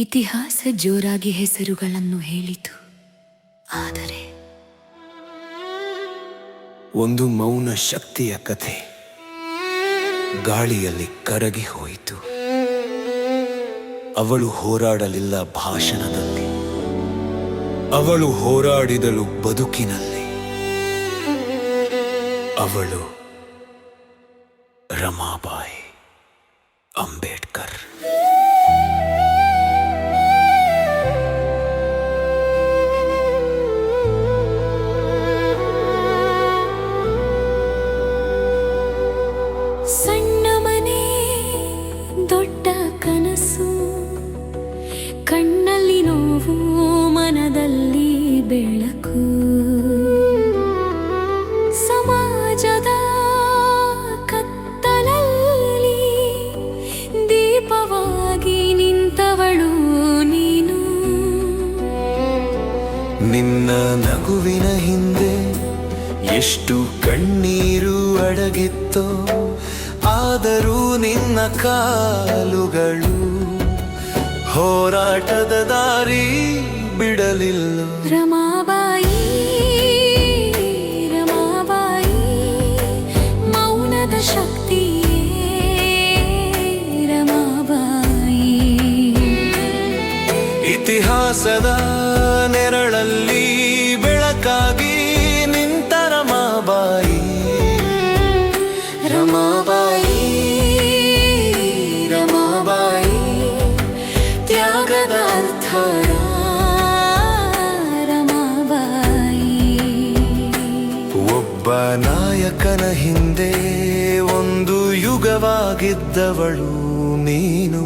ಇತಿಹಾಸ ಜೋರಾಗಿ ಹೆಸರುಗಳನ್ನು ಹೇಳಿತು, ಆದರೆ ಒಂದು ಮೌನ ಶಕ್ತಿಯ ಕಥೆ ಗಾಳಿಯಲ್ಲಿ ಕರಗಿ ಹೋಯಿತು. ಅವಳು ಹೋರಾಡಲಿಲ್ಲ ಭಾಷಣದಲ್ಲಿ, ಅವಳು ಹೋರಾಡಿದಳು ಬದುಕಿನಲ್ಲಿ. ಅವಳು ರಮಾಬಾಯಿ ಅಂಬೇಡ್ಕರ್. ಸಣ್ಣ ಮನೆ ದೊಡ್ಡ ಕನಸು, ಕಣ್ಣಲ್ಲಿ ನೋವು ಮನದಲ್ಲಿ ಬೆಳಕು. ಸಮಾಜದ ಕತ್ತಲಲ್ಲಿ ದೀಪವಾಗಿ ನಿಂತವಳು ನೀನು. ನಿನ್ನ ನಗುವಿನ ಹಿಂದೆ ಎಷ್ಟು ಕಣ್ಣೀರು ಅಡಗಿತ್ತೋ, ಆದರೂ ನಿನ್ನ ಕಾಲುಗಳು ಹೋರಾಟದ ದಾರಿ ಬಿಡಲಿಲ್ಲ. ರಮಾಬಾಯಿ, ರಮಾಬಾಯಿ, ಮೌನದ ಶಕ್ತಿಯೇ ರಮಾಬಾಯಿ. ಇತಿಹಾಸದ ನೆರಳಲ್ಲಿ ಬೆಳಕಾಗಿ ನಿಂತ ರಮಾಬಾಯಿ. ರಮಾಬಾಯಿ, ರಮಾಬಾಯಿ, ತ್ಯಾಗದ ಅರ್ಥ ರಮಾಬಾಯಿ. ಒಬ್ಬ ನಾಯಕನ ಹಿಂದೆ ಒಂದು ಯುಗವಾಗಿದ್ದವಳು ನೀನು.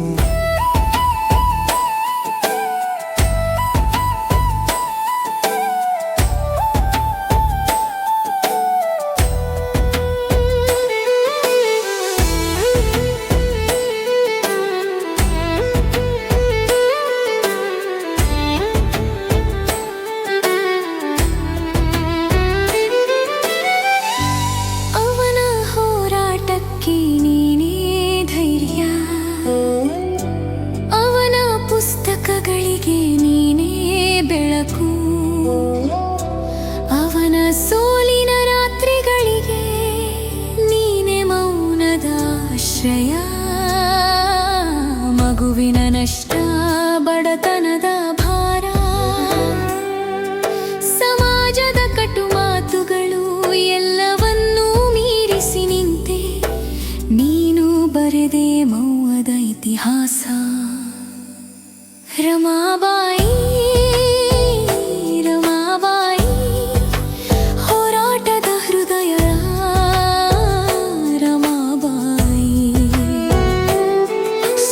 ಪುಸ್ತಕಗಳಿಗೆ ನೀನೇ ಬೆಳಕು, ಅವನ ಸೋಲಿನ ರಾತ್ರಿಗಳಿಗೆ ನೀನೇ ಮೌನದ ಆಶ್ರಯ. ಮಗುವಿನ ನಷ್ಟ, ಬಡತನದ ಭಾರ, ಸಮಾಜದ ಕಟು ಮಾತುಗಳು ಎಲ್ಲವನ್ನೂ ಮೀರಿಸಿ ನಿಂತೆ ನೀನು ಬರೆದೆ ಮೌನದ ಇತಿಹಾಸ. ರಮಾಬಾಯಿ, ರಮಾಬಾಯಿ, ಹೋರಾಟದ ಹೃದಯ ರಮಾಬಾಯಿ.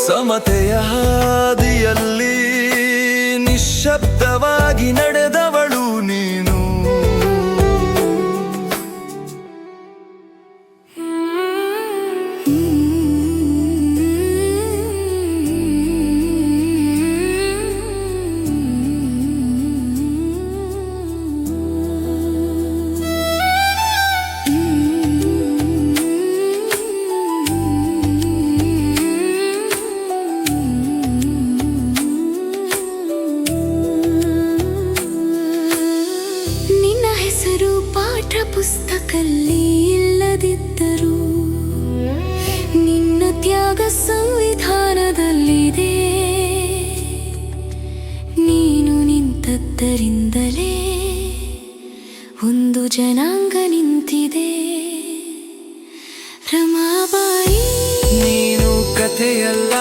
ಸಮತೆಯ ಹಾದಿಯಲ್ಲಿ ನಿಶ್ಶಬ್ದವಾಗಿ ನಡೆದವಳು ನೀನು. ಪುಸ್ತಕಲ್ಲಿ ಇಲ್ಲದಿದ್ದರೂ ನಿನ್ನ ತ್ಯಾಗ ಸಂವಿಧಾನದಲ್ಲಿದೆ. ನೀನು ನಿಂತದ್ದರಿಂದಲೇ ಒಂದು ಜನಾಂಗ ನಿಂತಿದೆ. ರಮಾಬಾಯಿ, ನೀನು ಕಥೆಯಲ್ಲ